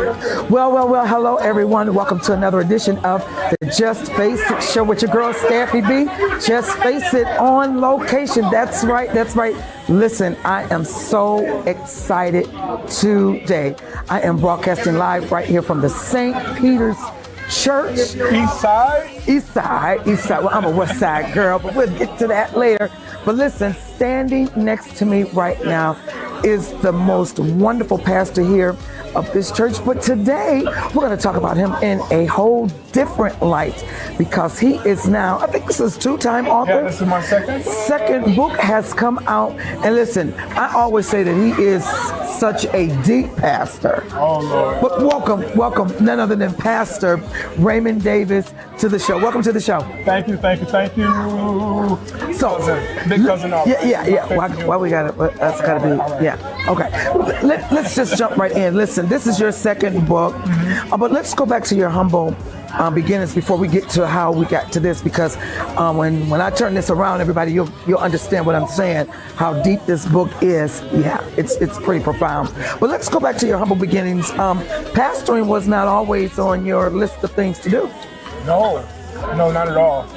Well, hello everyone. Welcome to another edition of the Just Face It show with your girl Staffy B. Just Face It on location. That's right. Listen, I am so excited today. I am broadcasting live right here from the St. Peter's Church. East side. Well, I'm a West Side girl, but we'll get to that later. But listen, standing next to me right now is the most wonderful pastor here of this church. But today, we're going to talk about him in a whole different light because he is now, I think this is two-time author. Yeah, this is my Second book has come out. And listen, I always say that he is such a deep pastor. Oh, Lord. But welcome, none other than Pastor Raymond Davis to the show. Welcome to the show. Thank you. So, big cousin. Yeah. Why we got it? That's got to be, right. Yeah. Okay. Let's just jump right in. Listen, this is your second book, but let's go back to your humble beginnings before we get to how we got to this, because when I turn this around, everybody, you'll understand what I'm saying, how deep this book is. Yeah, it's pretty profound. But let's go back to your humble beginnings. Pastoring was not always on your list of things to do. No, not at all.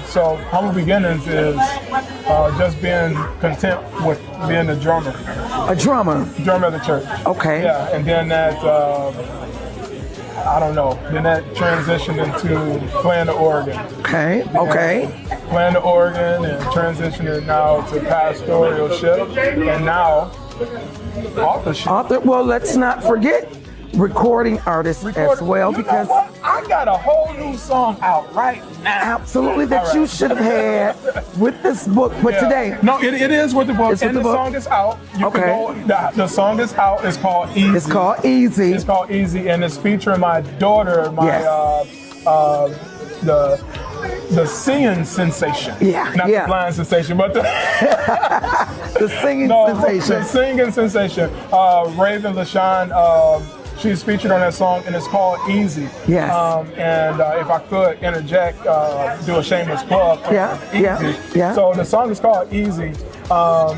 So humble beginnings is just being content with being a drummer. A drummer? Drummer of the church. Okay. Yeah, and then that, I don't know, then that transitioned into playing the organ. Okay. Playing the organ and transitioning now to pastoralship and now authorship. Well, let's not forget recording artist as well, because I got a whole new song out right now. Absolutely, that you should have had with this book, but today. No, it is with the book, it's and the song is out. The song is out. It's called Easy. It's called Easy. And it's featuring my daughter, the singing sensation. Not the blind sensation, but the the singing sensation. The singing sensation. Raven LaShawn, she's featured on that song, and it's called Easy. Yes. And if I could interject, do a shameless plug. Yeah. So the song is called Easy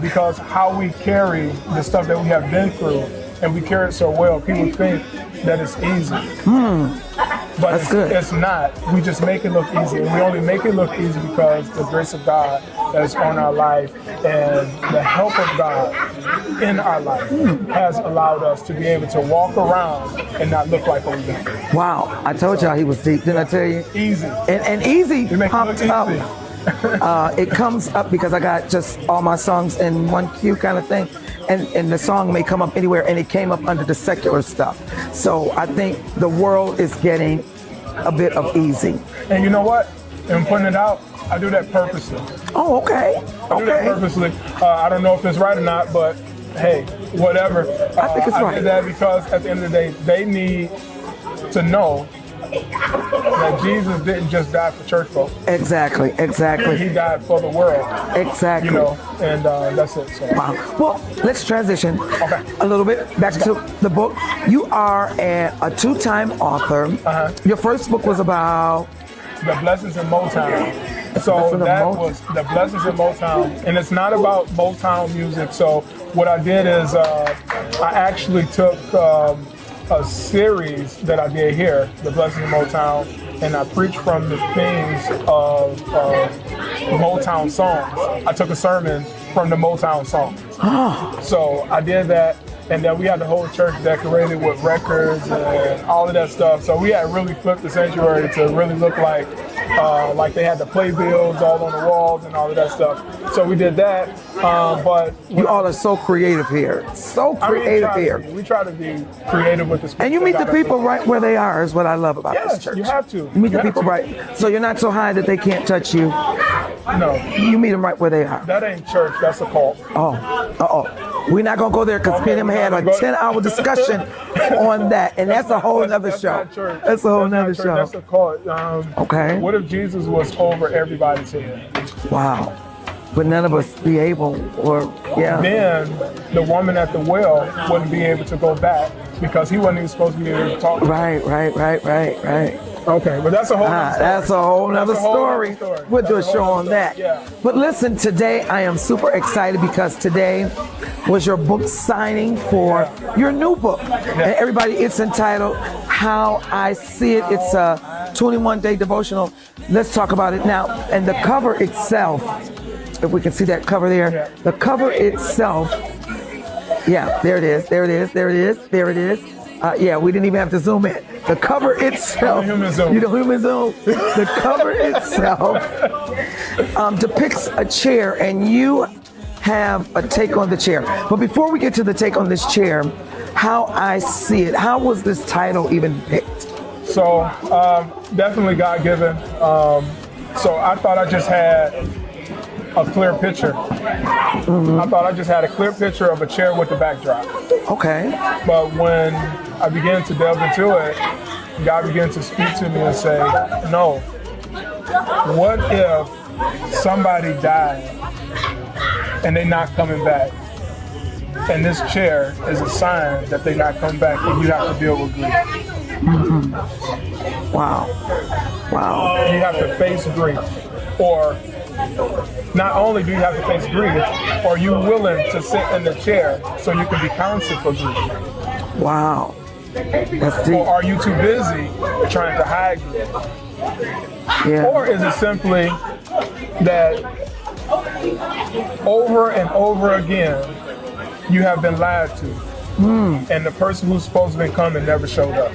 because how we carry the stuff that we have been through, and we carry it so well, people think that it's easy. But it's not. We just make it look easy. And we only make it look easy because the grace of God that's on our life and the help of God in our life has allowed us to be able to walk around and not look like what we've been through. Wow. I told y'all he was deep, didn't I tell you? Easy. And Easy popped up. It comes up because I got just all my songs in one queue kind of thing. And the song may come up anywhere, and it came up under the secular stuff. So I think the world is getting a bit of easy. And you know what? In putting it out, I do that purposely. Oh, okay. I do that purposely. I don't know if it's right or not, but hey, whatever. I think it's right. I did that because at the end of the day, they need to know that Jesus didn't just die for church folk. Exactly. He died for the world. Exactly. And that's it. So. Wow. Well, let's transition a little bit back to the book. You are a two-time author. Your first book was about the blessings in Motown. So that was the blessings in Motown, and it's not about Motown music. So what I did is I actually took a series that I did here, The Blessings of Motown, and I preached from the themes of Motown songs. I took a sermon from the Motown songs. So I did that, and then we had the whole church decorated with records and all of that stuff. So we had really flipped the sanctuary to really look like they had the playbills all on the walls and all of that stuff. So we did that, but you all are so creative here. We try to be creative with this. And you meet the people right where they are is what I love about this church. You have to. You meet the people right. So you're not so high that they can't touch you. No. You meet them right where they are. That ain't church, that's a cult. We're not going to go there because me and him had a 10-hour discussion on that. And that's a whole other show. That's a whole other show. That's a cult. Okay. What if Jesus was over everybody's head? Wow. But none of us be able, Then the woman at the well wouldn't be able to go back because he wasn't even supposed to be able to talk. Right. Okay, but that's a whole nother story. That's a whole nother story. We'll do a show on that. Yeah. But listen, today I am super excited because today was your book signing for your new book. And everybody, it's entitled How I See It. It's a 21-day devotional. Let's talk about it now. And the cover itself, if we can see that cover there, the cover itself, there it is. We didn't even have to zoom in. The cover itself, you the human zoom. The cover itself depicts a chair, and you have a take on the chair. But before we get to the take on this chair, How I See It, how was this title even picked? So definitely God-given. So I thought I just had a clear picture. I thought I just had a clear picture of a chair with the backdrop. Okay. But when I began to delve into it, God began to speak to me and say, no, what if somebody died and they're not coming back? And this chair is a sign that they're not coming back, and you have to deal with grief. Mm-hmm. Wow. And you have to face grief. Or not only do you have to face grief, are you willing to sit in the chair so you can be counseled for grief? Wow. That's deep. Or are you too busy trying to hide grief? Yeah. Or is it simply that over and over again you have been lied to, and the person who's supposed to be coming never showed up?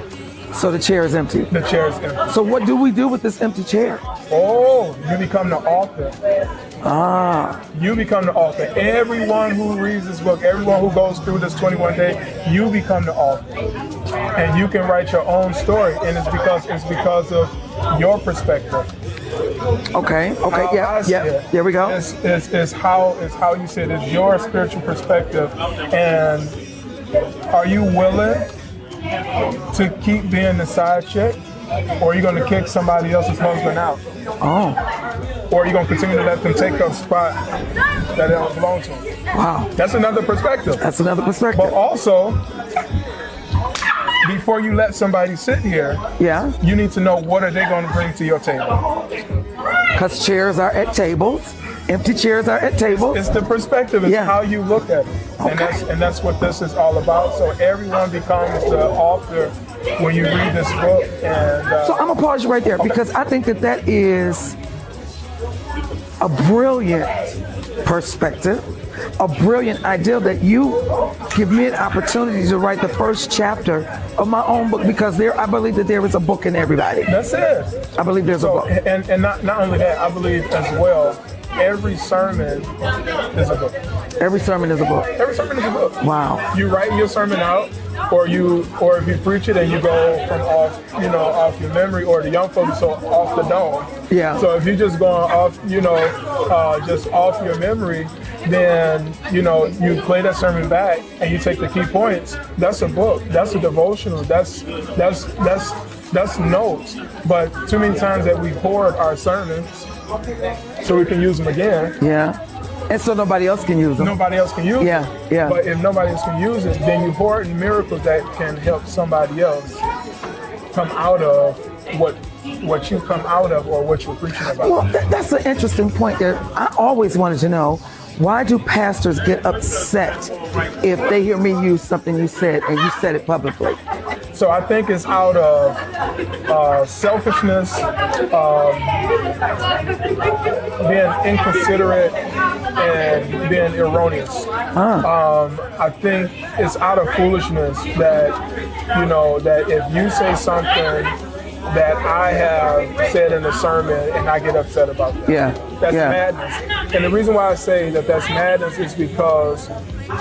So the chair is empty. The chair is empty. So what do we do with this empty chair? Oh, you become the author. You become the author. Everyone who reads this book, everyone who goes through this 21-day, you become the author. And you can write your own story, and it's because of your perspective. Okay. There we go. It's how you see it. It's your spiritual perspective. And are you willing to keep being the side chick, or are you going to kick somebody else's husband out? Oh. Or are you going to continue to let them take a spot that they don't belong to? Wow. That's another perspective. But also, before you let somebody sit here, you need to know what are they going to bring to your table. Because chairs are at tables. Empty chairs are at tables. It's the perspective. It's how you look at it. Okay. And that's what this is all about. So everyone becomes the author when you read this book. And so I'm going to pause you right there because I think that is a brilliant perspective, a brilliant idea that you give me an opportunity to write the first chapter of my own book, because I believe that there is a book in everybody. That's it. I believe there's a book. And not only that, I believe as well, every sermon is a book. Every sermon is a book. Every sermon is a book. Wow. You write your sermon out, or if you preach it and you go from off your memory, or the young folks off the dome. Yeah. So if you're just going off, just off your memory, then you play that sermon back and you take the key points. That's a book. That's a devotional. That's notes. But too many times that we hoard our sermons so we can use them again. Yeah. And so nobody else can use them. Nobody else can use them. Yeah. But if nobody else can use it, then you hoard miracles that can help somebody else come out of what you come out of, or what you're preaching about. Well, that's an interesting point there. I always wanted to know, why do pastors get upset if they hear me use something you said and you said it publicly? So I think it's out of selfishness, being inconsiderate, and being erroneous. I think it's out of foolishness that if you say something that I have said in a sermon and I get upset about that. That's madness. And the reason why I say that that's madness is because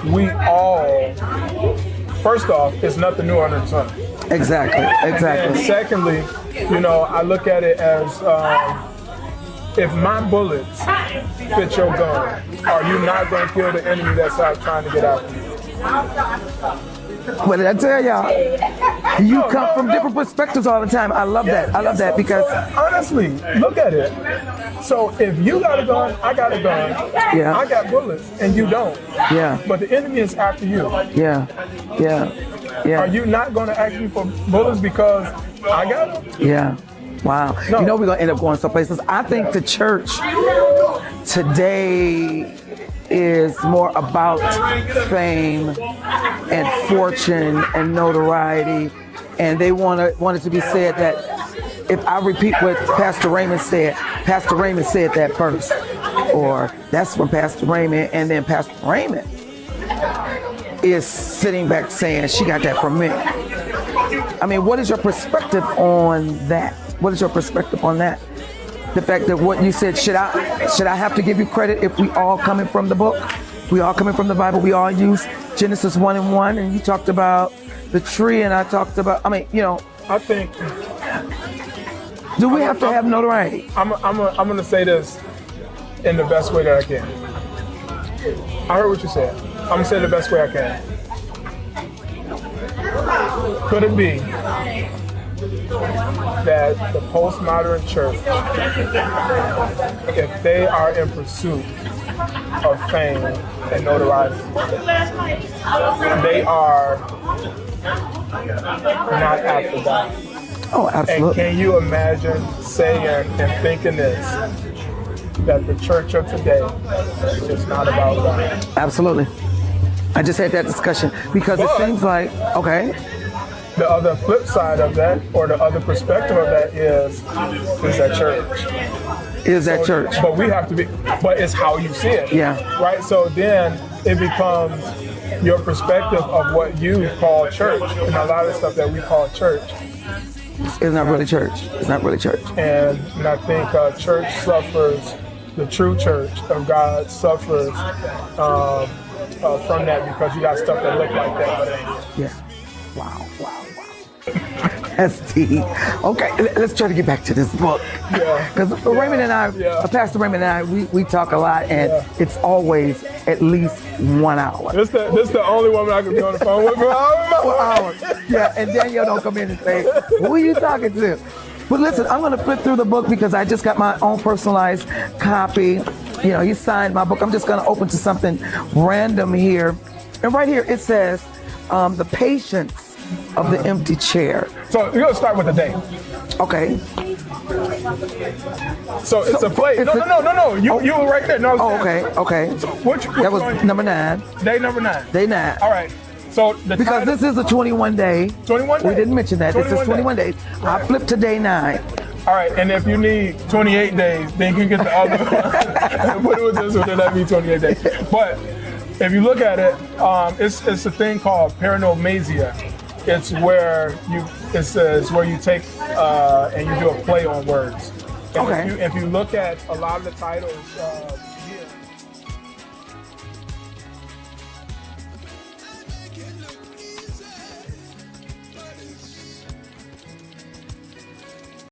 we all, first off, it's nothing new under the sun. Exactly. And secondly, I look at it as if my bullets fit your gun, are you not going to kill the enemy that's out trying to get after you? What did I tell y'all? You come from different perspectives all the time. I love that. Because honestly, look at it. So if you got a gun, I got a gun. Yeah. I got bullets and you don't. Yeah. But the enemy is after you. Yeah. Are you not going to ask me for bullets because I got them? Yeah. Wow. No. You know we're going to end up going some places. I think the church today is more about fame and fortune and notoriety. And they want it to be said that if I repeat what Pastor Raymond said that first. Or that's from Pastor Raymond, and then Pastor Raymond is sitting back saying she got that from me. I mean, what is your perspective on that? What is your perspective on that? The fact that what you said, should I have to give you credit if we all coming from the book? We all coming from the Bible. We all use Genesis 1:1, and you talked about the tree, and I talked about, I think. Do we have to have notoriety? I'm going to say this in the best way that I can. I heard what you said. I'm going to say it the best way I can. Could it be that the postmodern church, if they are in pursuit of fame and notoriety, they are not after God? Oh, absolutely. And can you imagine saying and thinking this, that the church of today is not about God? Absolutely. I just had that discussion because it seems like, okay. The other flip side of that, or the other perspective of that is that church. Is that church. But we have to be, but it's how you see it. Yeah. Right? So then it becomes your perspective of what you call church. And a lot of stuff that we call church. It's not really church. It's not really church. And I think church suffers, the true church of God suffers from that, because you got stuff that look like that. Yeah. Wow. That's deep. Okay, let's try to get back to this book. Yeah. Because Raymond and I, Pastor Raymond and I, we talk a lot, and it's always at least 1 hour. This the only woman I can be on the phone with for hours. Yeah, and Danielle don't come in and say, who are you talking to? But listen, I'm going to flip through the book because I just got my own personalized copy. You signed my book. I'm just going to open to something random here. And right here it says, the patience of the empty chair. So you're gonna start with the day. Okay. So it's a place. No. You were right there. No. Okay. So that was number 9. Day number 9. Day 9. All right. So because this is a 21 day. 21 days. We didn't mention that. This is 21 days. Right. I flipped to day 9. All right, and if you need 28 days, then you can get the other one. Put it with this one, then that'd be 28 days. But if you look at it, it's a thing called paranomasia. It's where you take and you do a play on words. And okay. If you look at a lot of the titles